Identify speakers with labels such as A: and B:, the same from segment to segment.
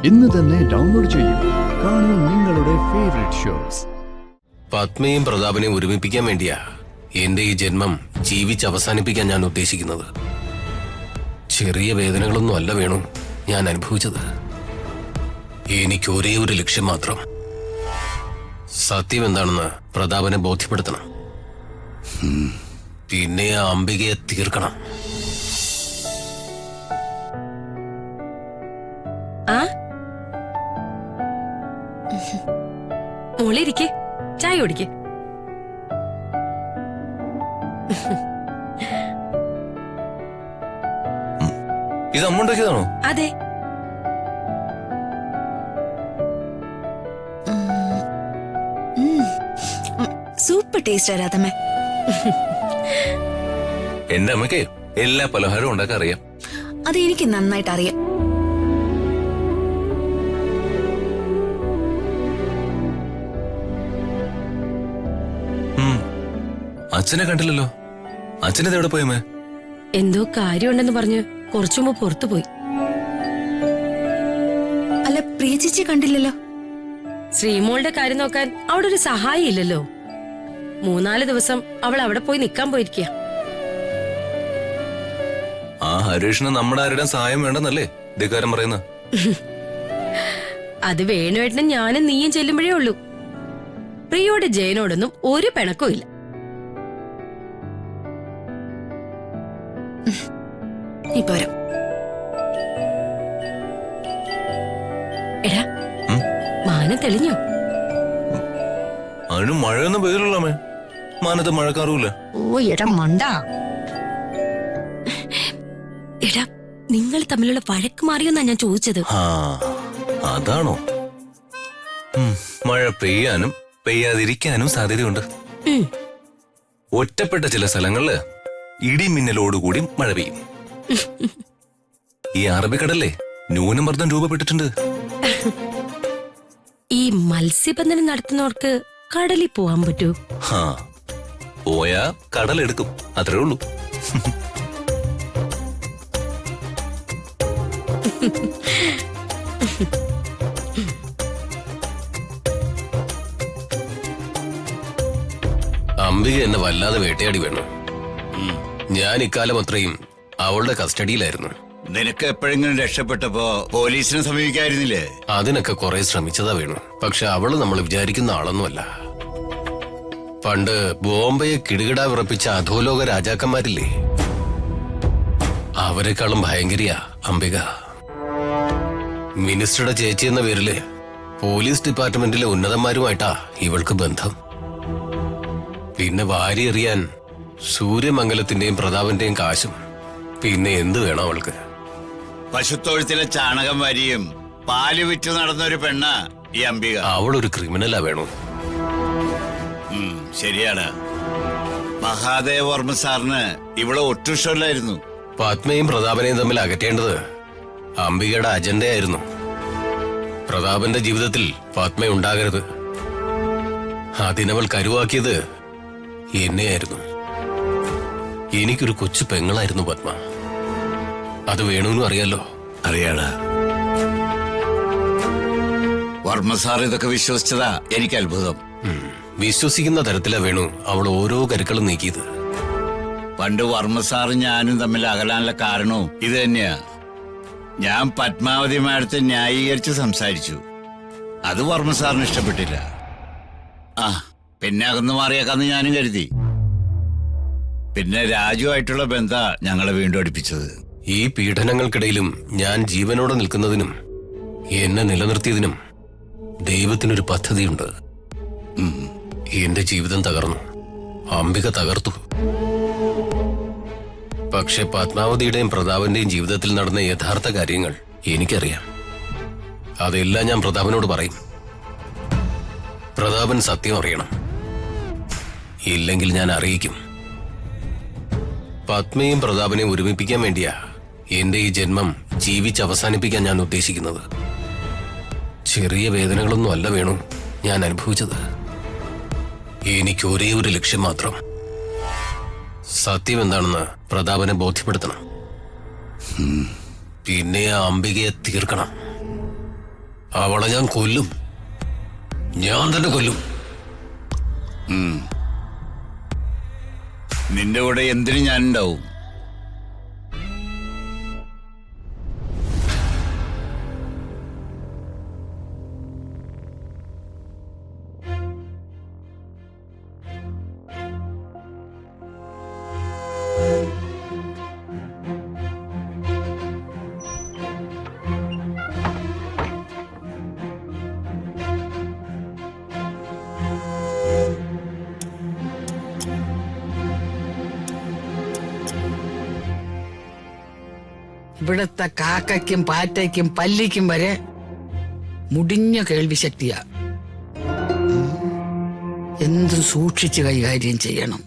A: ഇന്ന് തന്നെ ഡൗൺലോഡ് ചെയ്യൂ. കാണൂ നിങ്ങളുടെ ഫേവറേറ്റ് ഷോസ്.
B: പത്മയും പ്രതാപനെയും ഒരുമിപ്പിക്കാൻ വേണ്ടിയാ എന്റെ ഈ ജന്മം ജീവിച്ച് അവസാനിപ്പിക്കാൻ ഞാൻ ഉദ്ദേശിക്കുന്നത്. ചെറിയ വേദനകളൊന്നും അല്ല വേണു ഞാൻ അനുഭവിച്ചത്. എനിക്ക് ഒരേ ഒരു ലക്ഷ്യം മാത്രം. സത്യം എന്താണെന്ന് പ്രതാപനെ ബോധ്യപ്പെടുത്തണം. പിന്നെ ആ അംബികയെ തീർക്കണം.
C: മോളിരിക്കെ, ചായ കുടിക്ക്.
B: ഇത് അമ്മ ഉണ്ടാക്കിയതാണോ?
C: അതെ.
D: സൂപ്പർ ടേസ്റ്റ് ആരാധമേ.
B: എന്റെ അമ്മയ്ക്ക് എല്ലാ പലഹാരവും ഉണ്ടാക്കാൻ അറിയാം.
D: അത് എനിക്ക് നന്നായിട്ട് അറിയാം.
B: അച്ഛനെ കണ്ടില്ലല്ലോ. അച്ഛനത് എവിടെ പോയമേ?
C: എന്തോ കാര്യമുണ്ടെന്ന് പറഞ്ഞ് കുറച്ചു മുമ്പ് പുറത്തു പോയി.
D: അല്ല, പ്രിയ ചേച്ചി കണ്ടില്ലല്ലോ.
C: ശ്രീമോളുടെ കാര്യം നോക്കാൻ അവിടെ ഒരു സഹായി ഇല്ലല്ലോ. 3-4 ദിവസം അവൾ അവിടെ പോയി നിക്കാൻ പോയിരിക്കുക.
B: ആ ഹരീഷിന് നമ്മുടെ ആരുടെ സഹായം വേണ്ടെന്നല്ലേ ഇക്കാര്യം പറയുന്നത്?
C: അത് വേണുവേട്ടനും ഞാനും നീയും ചെല്ലുമ്പോഴേ ഉള്ളൂ. പ്രിയോട് ജയനോടൊന്നും ഒരു പിണക്കവും ഇല്ല.
D: പോരാ.
C: എടാ, മാനം തെളിഞ്ഞോ?
B: അതിന് മഴയൊന്നും പെയ്തില്ലമ്മേ. മാനത്ത് മഴക്കാറുമില്ല.
C: ഓ എടാ മണ്ട. എടാ, നിങ്ങൾ തമ്മിലുള്ള വഴക്ക് മാറിയോന്നാ ഞാൻ ചോദിച്ചത്.
B: അതാണോ? മഴ പെയ്യാനും പെയ്യാതിരിക്കാനും സാധ്യതയുണ്ട്. ഒറ്റപ്പെട്ട ചില സ്ഥലങ്ങളില് ഇടിമിന്നലോടുകൂടി മഴ പെയ്യും. ഈ അറബിക്കടലിലെ ന്യൂനമർദ്ദം രൂപപ്പെട്ടിട്ടുണ്ട്.
C: ഈ മത്സ്യബന്ധനം നടത്തുന്നവർക്ക് കടലിൽ പോവാൻ പറ്റൂ?
B: പോയാ കടലെടുക്കും, അത്രേ ഉള്ളൂ. അംബിക എന്നെ വല്ലാതെ വേട്ടയാടി വേണം. ഞാൻ ഇക്കാലം അത്രയും അവളുടെ കസ്റ്റഡിയിലായിരുന്നു.
E: നിനക്ക് എപ്പോഴെങ്കിലും രക്ഷപ്പെട്ടപ്പോ പോലീസിനെ സമീപിക്കായിരുന്നില്ലേ?
B: അതിനൊക്കെ കുറെ ശ്രമിച്ചതാ വേണു. പക്ഷെ അവള് നമ്മൾ വിചാരിക്കുന്ന ആളൊന്നുമല്ല. പണ്ട് ബോംബെയെ കിടുകിടാ വിറപ്പിച്ച അധോലോക രാജാക്കന്മാരില്ലേ, അവരെക്കാളും ഭയങ്കരിയാ അംബിക. മിനിസ്റ്ററുടെ ചേച്ചി എന്ന പേരില് പോലീസ് ഡിപ്പാർട്ട്മെന്റിലെ ഉന്നതന്മാരുമായിട്ടാ ഇവൾക്ക് ബന്ധം. പിന്നെ വാരി എറിയാൻ സൂര്യമംഗലത്തിന്റെയും പ്രതാപന്റെയും കാശും. പിന്നെ എന്ത് വേണം അവൾക്ക്?
E: പശുത്തൊഴുത്തിലെ ചാണകം വാരിയും പാല് വിറ്റ് നടന്ന ഒരു പെണ്ണ ഈ അംബിക.
B: അവളൊരു ക്രിമിനലാ വേണു.
E: ശരിയാണ്. മഹാദേവ വർമ്മ സാറിന് ഇവിടെ ഒട്ടും ഇഷ്ടമല്ലായിരുന്നു.
B: പത്മയും പ്രതാപനെയും തമ്മിൽ അകറ്റേണ്ടത് അംബികയുടെ അജണ്ടയായിരുന്നു. പ്രതാപന്റെ ജീവിതത്തിൽ പത്മ ഉണ്ടാകരുത്. അതിനവൾ കരുവാക്കിയത് എന്നെയായിരുന്നു. എനിക്കൊരു കൊച്ചു പെങ്ങളായിരുന്നു പത്മ. അത് വേണുവിനും അറിയാലോ.
E: അറിയാടാ. വർമ്മ സാർ ഇതൊക്കെ വിശ്വസിച്ചതാ എനിക്ക് അത്ഭുതം.
B: വിശ്വസിക്കുന്ന തരത്തിലാ വേണു അവൾ ഓരോ കരുക്കളും നീക്കിയത്.
E: പണ്ട് വർമ്മ സാറും ഞാനും തമ്മിൽ അകലാനുള്ള കാരണവും ഇത് തന്നെയാ. ഞാൻ പത്മാവതി മാഡത്തെ ന്യായീകരിച്ച് സംസാരിച്ചു. അത് വർമ്മ സാറിന് ഇഷ്ടപ്പെട്ടില്ല. പിന്നെ അകന്നു മാറിയേക്കാന്ന് ഞാനും കരുതി. പിന്നെ രാജുവായിട്ടുള്ള ബന്ധ ഞങ്ങളെ വീണ്ടും അടുപ്പിച്ചത്.
B: ഈ പീഡനങ്ങൾക്കിടയിലും ഞാൻ ജീവനോടെ നിൽക്കുന്നതിനും എന്നെ നിലനിർത്തിയതിനും ദൈവത്തിനൊരു പദ്ധതിയുണ്ട്. എന്റെ ജീവിതം തകർന്നു, അംബിക തകർത്തു. പക്ഷെ പത്മാവതിയുടെയും പ്രതാപന്റെയും ജീവിതത്തിൽ നടന്ന യഥാർത്ഥ കാര്യങ്ങൾ എനിക്കറിയാം. അതെല്ലാം ഞാൻ പ്രതാപനോട് പറയും. പ്രതാപൻ സത്യം അറിയണം. ഇല്ലെങ്കിൽ ഞാൻ അറിയിക്കും. പത്മയും പ്രതാപനെയും ഒരുമിപ്പിക്കാൻ വേണ്ടിയാ എന്റെ ഈ ജന്മം ജീവിച്ച് അവസാനിപ്പിക്കാൻ ഞാൻ ഉദ്ദേശിക്കുന്നത്. ചെറിയ വേദനകളൊന്നും അല്ല വേണു ഞാൻ അനുഭവിച്ചത്. എനിക്ക് ഒരേ ഒരു ലക്ഷ്യം മാത്രം. സത്യം എന്താണെന്ന് പ്രതാപനെ ബോധ്യപ്പെടുത്തണം. പിന്നെ ആ അംബികയെ തീർക്കണം. അവളെ ഞാൻ കൊല്ലും. ഞാൻ തന്നെ കൊല്ലും.
E: നിന്റെ കൂടെ എന്തിനും ഞാനുണ്ടാവും.
F: ഇവിടുത്തെ കാക്കയ്ക്കും പാറ്റയ്ക്കും പല്ലിക്കും വരെ മുടിഞ്ഞ കേൾവി ശക്തിയാ. എന്തും സൂക്ഷിച്ച് കൈകാര്യം ചെയ്യണം.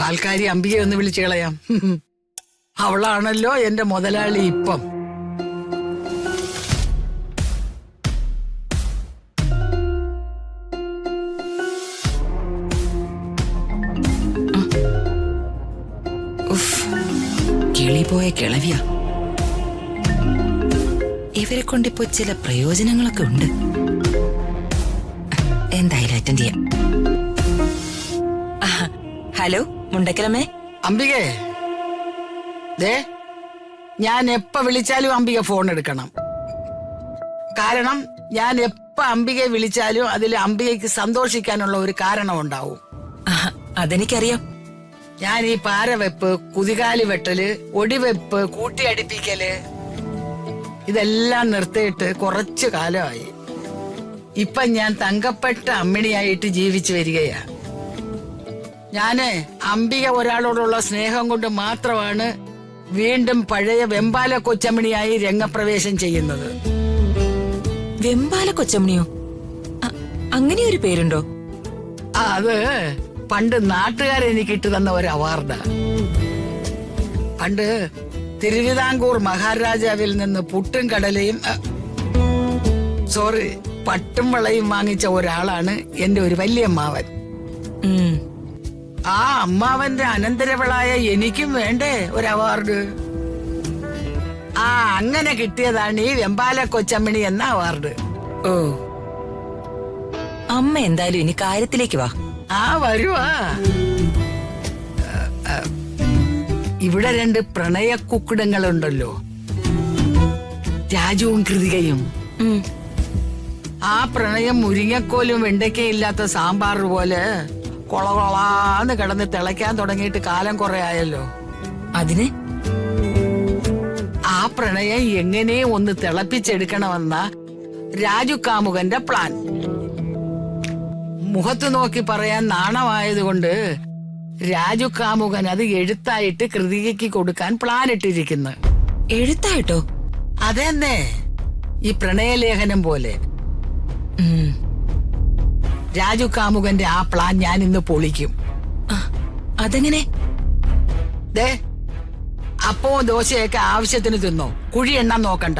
F: പാൽക്കാരി അംബികയെ ഒന്ന് വിളിച്ചു കളയാം. അവളാണല്ലോ എന്റെ മുതലാളി ഇപ്പം.
G: പോയ കിളവിയ. ഇവരെ കൊണ്ടിപ്പോ ചില പ്രയോജനങ്ങളൊക്കെ ഉണ്ട്. എന്തായാലും അറ്റൻഡ് ചെയ്യാം. ഹലോ മുണ്ടക്കലമ്മേ.
F: അംബികേ, ദേ ഞാൻ എപ്പ വിളിച്ചാലും അംബിക ഫോൺ എടുക്കണം. കാരണം ഞാൻ എപ്പ അംബികയെ വിളിച്ചാലും അതിൽ അംബികയ്ക്ക് സന്തോഷിക്കാനുള്ള ഒരു കാരണം ഉണ്ടാവും.
G: അതെനിക്കറിയാം.
F: ഞാൻ ഈ പാരവെപ്പ്, കുതികാലി വെട്ടല്, ഒടിവെപ്പ്, കൂട്ടിയടിപ്പിക്കല് ഇതെല്ലാം നിർത്തിയിട്ട് കുറച്ചു കാലമായി. ഇപ്പൊ ഞാൻ തങ്കപ്പെട്ട അമ്മിണിയായിട്ട് ജീവിച്ചു വരികയാ. ഞാന് അംബിക ഒരാളോടുള്ള സ്നേഹം കൊണ്ട് മാത്രമാണ് വീണ്ടും പഴയ വെമ്പാല കൊച്ചമ്മിണിയായി രംഗപ്രവേശം ചെയ്യുന്നത്.
G: വെമ്പാല കൊച്ചമ്മിണിയോ? അങ്ങനെ ഒരു പേരുണ്ടോ?
F: അത് പണ്ട് നാട്ടുകാരെനിക്ക് ഇട്ടു തന്ന ഒരു അവാർഡാ. പണ്ട് തിരുവിതാംകൂർ മഹാരാജാവിൽ നിന്ന് പുട്ടും കടലയും പട്ടും വളയും വാങ്ങിച്ച ഒരാളാണ് എന്റെ ഒരു വലിയ അമ്മാവൻ. ആ അമ്മാവന്റെ അനന്തരവളായ എനിക്കും വേണ്ടേ ഒരു അവാർഡ്? അങ്ങനെ കിട്ടിയതാണ് ഈ വെമ്പാല കൊച്ചമ്മിണി എന്ന അവാർഡ്.
G: ഓ, അമ്മ എന്തായാലും ഇനി കാര്യത്തിലേക്ക് വാ.
F: വരുവാ. ഇവിടെ 2 പ്രണയ കുക്കുടങ്ങളുണ്ടല്ലോ, രാജുവും കൃതികയും. ആ പ്രണയം മുരിങ്ങക്കോലും വെണ്ടയ്ക്കയും ഇല്ലാത്ത സാമ്പാർ പോലെ കൊളകൊളാന്ന് കിടന്ന് തിളയ്ക്കാൻ തുടങ്ങിയിട്ട് കാലം കുറെ ആയല്ലോ.
G: അതിന്
F: ആ പ്രണയം എങ്ങനെ ഒന്ന് തിളപ്പിച്ചെടുക്കണമെന്ന രാജു കാമുകന്റെ പ്ലാൻ. മുഖത്ത് നോക്കി പറയാൻ നാണമായതുകൊണ്ട് രാജു കാമുകൻ അത് എഴുത്തായിട്ട് കൃതികയ്ക്ക് കൊടുക്കാൻ പ്ലാൻ ഇട്ടിരിക്കുന്നു.
G: എഴുത്തായിട്ടോ?
F: അതെന്നെ, ഈ പ്രണയലേഖനം പോലെ. രാജു കാമുകന്റെ ആ പ്ലാൻ ഞാൻ ഇന്ന് പൊളിക്കും.
G: അതെങ്ങനെ?
F: ദേ, അപ്പവും ദോശയൊക്കെ ആവശ്യത്തിന് തിന്നോ, കുഴി എണ്ണാൻ നോക്കണ്ട.